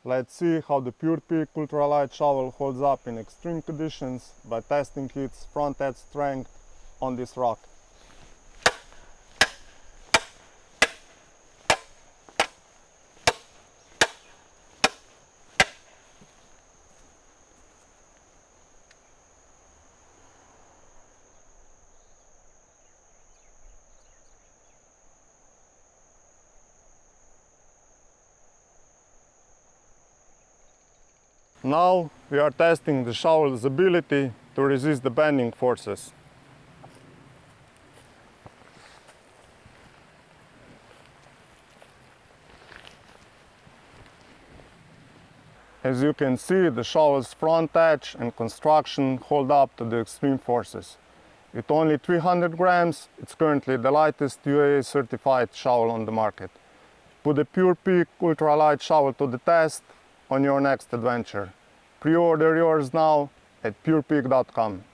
Let's see how the PurePeak ultralight shovel holds up in extreme conditions by testing its front edge strength on this rock. Now we are testing the shovel's ability to resist the bending forces. As you can see, the shovel's front edge and construction hold up to the extreme forces. With only 300 grams, it's currently the lightest UIAA-certified shovel on the market. Put the PurePeak ultralight shovel to the test on your next adventure. Pre-order yours now at purepeak.com.